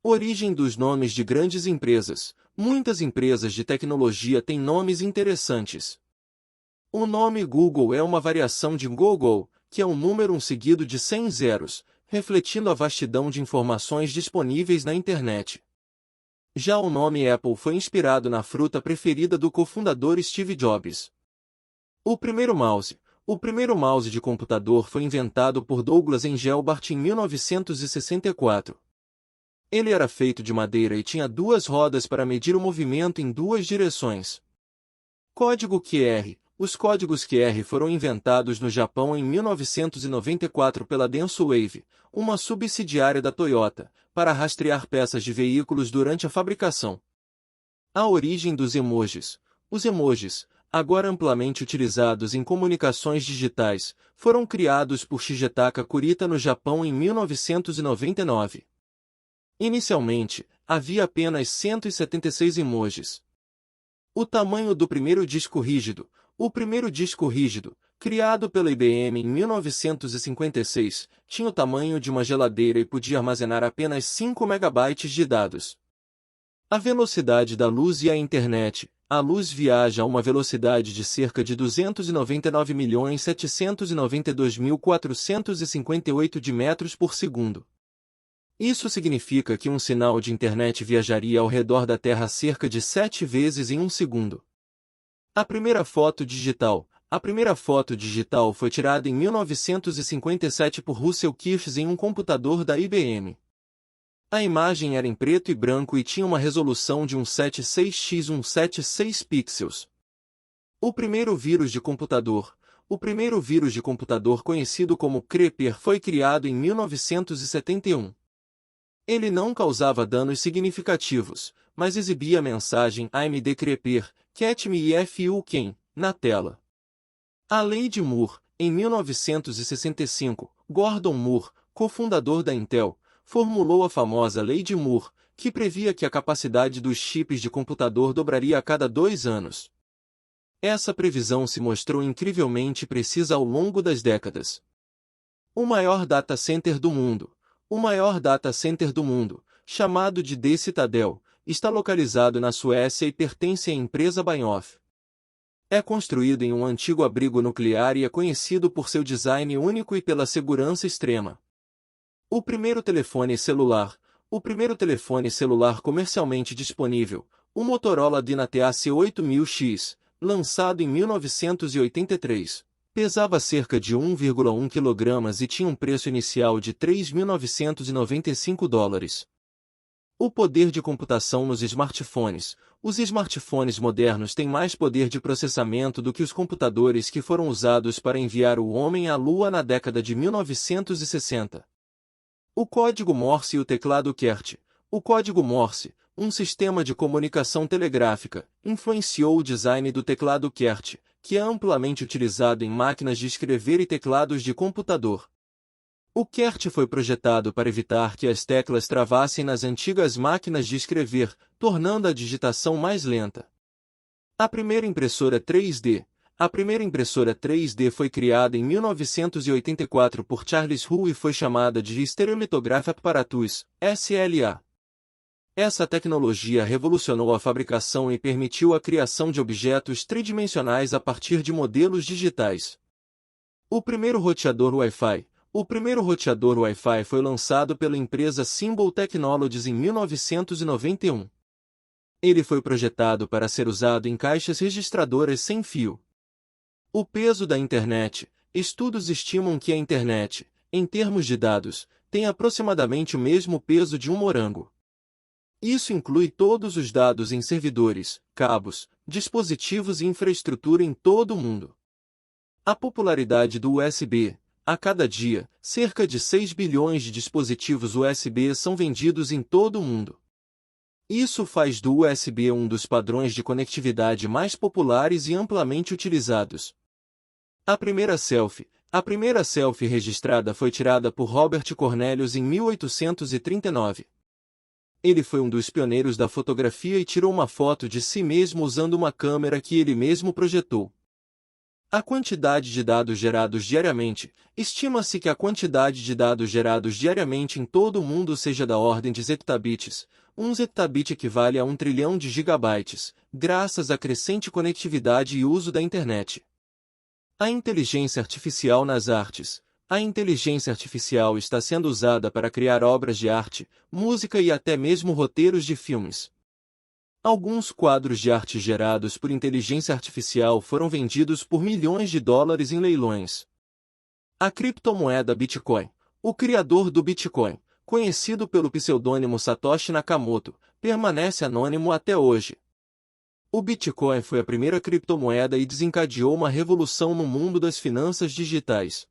Origem dos nomes de grandes empresas. Muitas empresas de tecnologia têm nomes interessantes. O nome Google é uma variação de Gogol, que é um número seguido de 100 zeros, refletindo a vastidão de informações disponíveis na internet. Já o nome Apple foi inspirado na fruta preferida do cofundador Steve Jobs. O primeiro mouse de computador foi inventado por Douglas Engelbart em 1964. Ele era feito de madeira e tinha duas rodas para medir o movimento em duas direções. Código QR. Os códigos QR foram inventados no Japão em 1994 pela DensoWave, uma subsidiária da Toyota, para rastrear peças de veículos durante a fabricação. A origem dos emojis. Os emojis, agora amplamente utilizados em comunicações digitais, foram criados por Shigetaka Kurita no Japão em 1999. Inicialmente, havia apenas 176 emojis. O tamanho do primeiro disco rígido. O primeiro disco rígido, criado pela IBM em 1956, tinha o tamanho de uma geladeira e podia armazenar apenas 5 megabytes de dados. A velocidade da luz e a internet. A luz viaja a uma velocidade de cerca de 299.792.458 de metros por segundo. Isso significa que um sinal de internet viajaria ao redor da Terra cerca de 7 vezes em um segundo. A primeira foto digital. A primeira foto digital foi tirada em 1957 por Russell Kirsch em um computador da IBM. A imagem era em preto e branco e tinha uma resolução de 176 x 176 pixels. O primeiro vírus de computador. O primeiro vírus de computador conhecido como Creeper foi criado em 1971. Ele não causava danos significativos, mas exibia a mensagem AMD Creeper, Catch Me If You Can, na tela. A Lei de Moore. Em 1965, Gordon Moore, cofundador da Intel, formulou a famosa Lei de Moore, que previa que a capacidade dos chips de computador dobraria a cada 2 anos. Essa previsão se mostrou incrivelmente precisa ao longo das décadas. O maior data center do mundo. O maior data center do mundo, chamado de The Citadel, está localizado na Suécia e pertence à empresa Bahnhof. É construído em um antigo abrigo nuclear e é conhecido por seu design único e pela segurança extrema. O primeiro telefone celular. O primeiro telefone celular comercialmente disponível, o Motorola Dynateac 8000X, lançado em 1983. Pesava cerca de 1,1 kg e tinha um preço inicial de $3.995. O poder de computação nos smartphones. Os smartphones modernos têm mais poder de processamento do que os computadores que foram usados para enviar o homem à Lua na década de 1960. O código Morse e o teclado QWERTY. O código Morse, um sistema de comunicação telegráfica, influenciou o design do teclado QWERTY, que é amplamente utilizado em máquinas de escrever e teclados de computador. O QWERTY foi projetado para evitar que as teclas travassem nas antigas máquinas de escrever, tornando a digitação mais lenta. A primeira impressora 3D. A primeira impressora 3D foi criada em 1984 por Charles Hull e foi chamada de Stereolithography Apparatus, SLA. Essa tecnologia revolucionou a fabricação e permitiu a criação de objetos tridimensionais a partir de modelos digitais. O primeiro roteador Wi-Fi. O primeiro roteador Wi-Fi foi lançado pela empresa Symbol Technologies em 1991. Ele foi projetado para ser usado em caixas registradoras sem fio. O peso da internet. Estudos estimam que a internet, em termos de dados, tem aproximadamente o mesmo peso de um morango. Isso inclui todos os dados em servidores, cabos, dispositivos e infraestrutura em todo o mundo. A popularidade do USB. A cada dia, cerca de 6 bilhões de dispositivos USB são vendidos em todo o mundo. Isso faz do USB um dos padrões de conectividade mais populares e amplamente utilizados. A primeira selfie. A primeira selfie registrada foi tirada por Robert Cornelius em 1839. Ele foi um dos pioneiros da fotografia e tirou uma foto de si mesmo usando uma câmera que ele mesmo projetou. A quantidade de dados gerados diariamente. Estima-se que a quantidade de dados gerados diariamente em todo o mundo seja da ordem de zettabytes. Um zettabyte equivale a 1 trilhão de gigabytes, graças à crescente conectividade e uso da internet. A inteligência artificial nas artes. A inteligência artificial está sendo usada para criar obras de arte, música e até mesmo roteiros de filmes. Alguns quadros de arte gerados por inteligência artificial foram vendidos por milhões de dólares em leilões. A criptomoeda Bitcoin. O criador do Bitcoin, conhecido pelo pseudônimo Satoshi Nakamoto, permanece anônimo até hoje. O Bitcoin foi a primeira criptomoeda e desencadeou uma revolução no mundo das finanças digitais.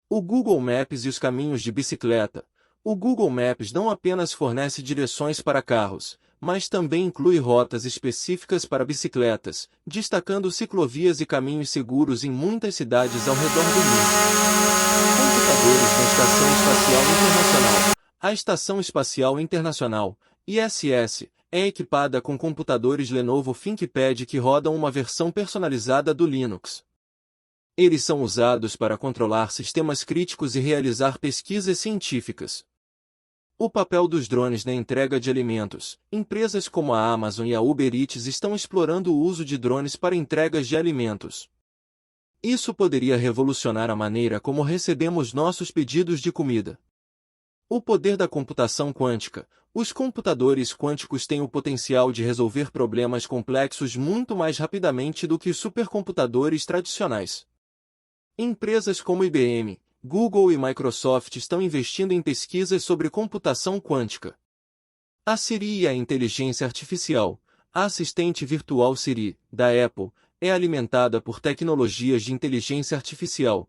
O Google Maps e os caminhos de bicicleta. O Google Maps não apenas fornece direções para carros, mas também inclui rotas específicas para bicicletas, destacando ciclovias e caminhos seguros em muitas cidades ao redor do mundo. Computadores na Estação Espacial Internacional. A Estação Espacial Internacional, ISS, é equipada com computadores Lenovo ThinkPad que rodam uma versão personalizada do Linux. Eles são usados para controlar sistemas críticos e realizar pesquisas científicas. O papel dos drones na entrega de alimentos. Empresas como a Amazon e a Uber Eats estão explorando o uso de drones para entregas de alimentos. Isso poderia revolucionar a maneira como recebemos nossos pedidos de comida. O poder da computação quântica. Os computadores quânticos têm o potencial de resolver problemas complexos muito mais rapidamente do que os supercomputadores tradicionais. Empresas como IBM, Google e Microsoft estão investindo em pesquisas sobre computação quântica. A Siri e a inteligência artificial. A assistente virtual Siri, da Apple, é alimentada por tecnologias de inteligência artificial,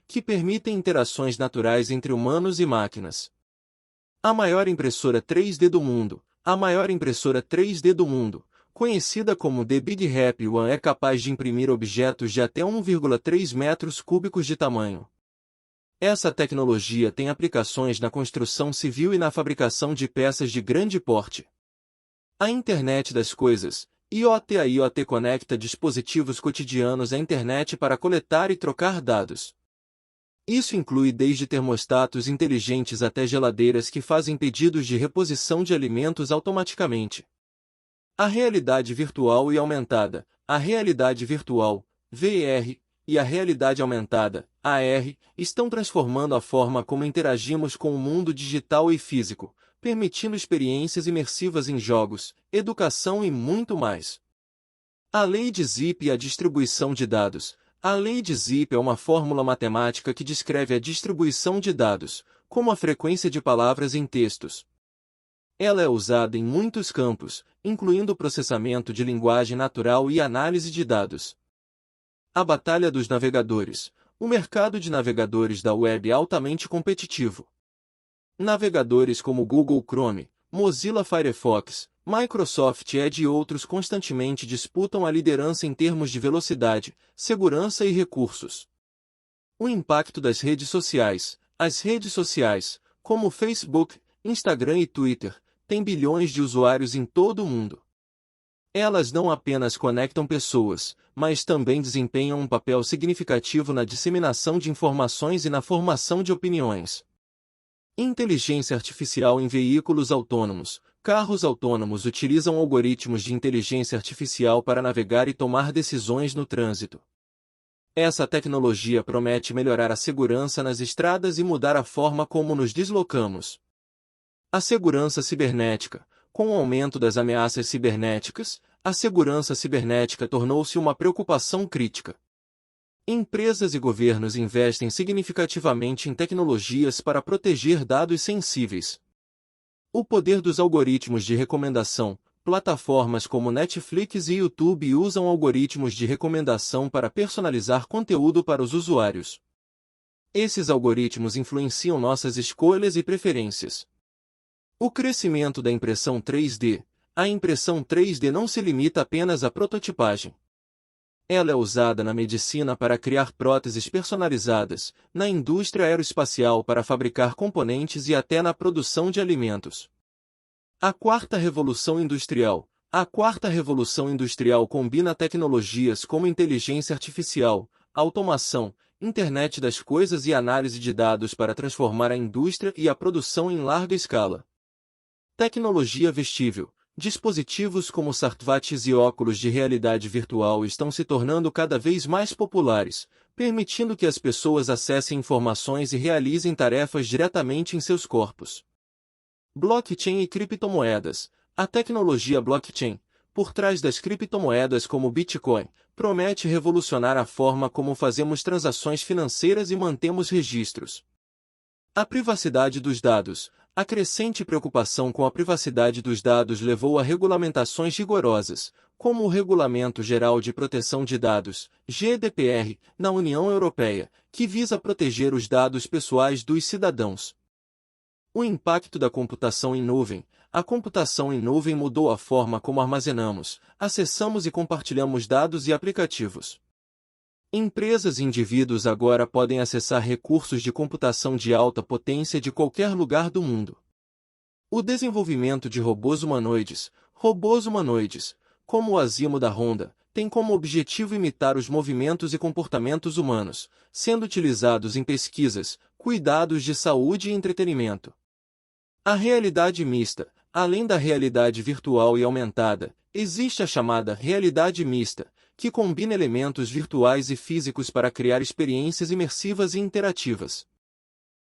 que permitem interações naturais entre humanos e máquinas. A maior impressora 3D do mundo. A maior impressora 3D do mundo, conhecida como The Big Happy One, é capaz de imprimir objetos de até 1,3 metros cúbicos de tamanho. Essa tecnologia tem aplicações na construção civil e na fabricação de peças de grande porte. A Internet das Coisas, IoT. A IoT conecta dispositivos cotidianos à internet para coletar e trocar dados. Isso inclui desde termostatos inteligentes até geladeiras que fazem pedidos de reposição de alimentos automaticamente. A realidade virtual e aumentada. A realidade virtual, VR, e a realidade aumentada, AR, estão transformando a forma como interagimos com o mundo digital e físico, permitindo experiências imersivas em jogos, educação e muito mais. A lei de Zipf e a distribuição de dados. A lei de Zipf é uma fórmula matemática que descreve a distribuição de dados, como a frequência de palavras em textos. Ela é usada em muitos campos, incluindo o processamento de linguagem natural e análise de dados. A batalha dos navegadores. O mercado de navegadores da web é altamente competitivo. Navegadores como Google Chrome, Mozilla Firefox, Microsoft Edge e outros constantemente disputam a liderança em termos de velocidade, segurança e recursos. O impacto das redes sociais. As redes sociais, como Facebook, Instagram e Twitter, têm bilhões de usuários em todo o mundo. Elas não apenas conectam pessoas, mas também desempenham um papel significativo na disseminação de informações e na formação de opiniões. Inteligência artificial em veículos autônomos. Carros autônomos utilizam algoritmos de inteligência artificial para navegar e tomar decisões no trânsito. Essa tecnologia promete melhorar a segurança nas estradas e mudar a forma como nos deslocamos. A segurança cibernética. Com o aumento das ameaças cibernéticas, a segurança cibernética tornou-se uma preocupação crítica. Empresas e governos investem significativamente em tecnologias para proteger dados sensíveis. O poder dos algoritmos de recomendação. Plataformas como Netflix e YouTube usam algoritmos de recomendação para personalizar conteúdo para os usuários. Esses algoritmos influenciam nossas escolhas e preferências. O crescimento da impressão 3D. A impressão 3D não se limita apenas à prototipagem. Ela é usada na medicina para criar próteses personalizadas, na indústria aeroespacial para fabricar componentes e até na produção de alimentos. A quarta revolução industrial. A quarta revolução industrial combina tecnologias como inteligência artificial, automação, internet das coisas e análise de dados para transformar a indústria e a produção em larga escala. Tecnologia vestível. Dispositivos como smartwatches e óculos de realidade virtual estão se tornando cada vez mais populares, permitindo que as pessoas acessem informações e realizem tarefas diretamente em seus corpos. Blockchain e criptomoedas. A tecnologia blockchain, por trás das criptomoedas como Bitcoin, promete revolucionar a forma como fazemos transações financeiras e mantemos registros. A privacidade dos dados. A crescente preocupação com a privacidade dos dados levou a regulamentações rigorosas, como o Regulamento Geral de Proteção de Dados, GDPR, na União Europeia, que visa proteger os dados pessoais dos cidadãos. O impacto da computação em nuvem. A computação em nuvem mudou a forma como armazenamos, acessamos e compartilhamos dados e aplicativos. Empresas e indivíduos agora podem acessar recursos de computação de alta potência de qualquer lugar do mundo. O desenvolvimento de robôs humanoides, como o Asimo da Honda, tem como objetivo imitar os movimentos e comportamentos humanos, sendo utilizados em pesquisas, cuidados de saúde e entretenimento. A realidade mista. Além da realidade virtual e aumentada, existe a chamada realidade mista, que combina elementos virtuais e físicos para criar experiências imersivas e interativas.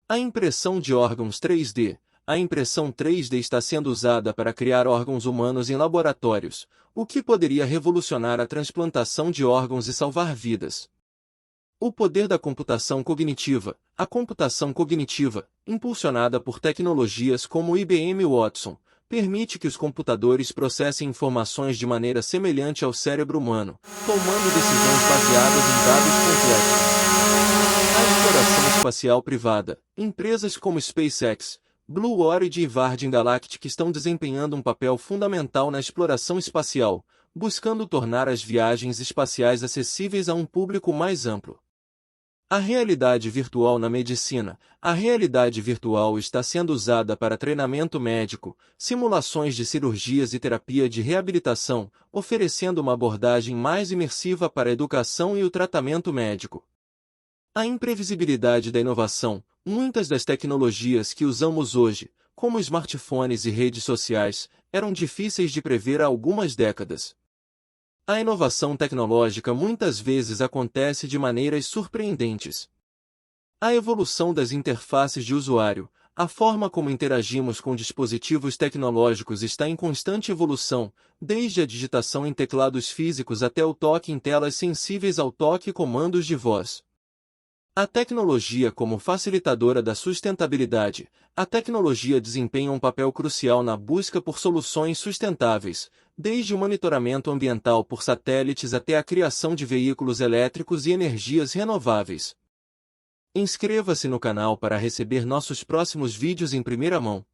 A impressão de órgãos 3D. A impressão 3D está sendo usada para criar órgãos humanos em laboratórios, o que poderia revolucionar a transplantação de órgãos e salvar vidas. O poder da computação cognitiva. A computação cognitiva, impulsionada por tecnologias como o IBM Watson, permite que os computadores processem informações de maneira semelhante ao cérebro humano, tomando decisões baseadas em dados complexos. A exploração espacial privada. Empresas como SpaceX, Blue Origin e Virgin Galactic estão desempenhando um papel fundamental na exploração espacial, buscando tornar as viagens espaciais acessíveis a um público mais amplo. A realidade virtual na medicina. A realidade virtual está sendo usada para treinamento médico, simulações de cirurgias e terapia de reabilitação, oferecendo uma abordagem mais imersiva para a educação e o tratamento médico. A imprevisibilidade da inovação. Muitas das tecnologias que usamos hoje, como smartphones e redes sociais, eram difíceis de prever há algumas décadas. A inovação tecnológica muitas vezes acontece de maneiras surpreendentes. A evolução das interfaces de usuário. A forma como interagimos com dispositivos tecnológicos está em constante evolução, desde a digitação em teclados físicos até o toque em telas sensíveis ao toque e comandos de voz. A tecnologia como facilitadora da sustentabilidade. A tecnologia desempenha um papel crucial na busca por soluções sustentáveis, desde o monitoramento ambiental por satélites até a criação de veículos elétricos e energias renováveis. Inscreva-se no canal para receber nossos próximos vídeos em primeira mão.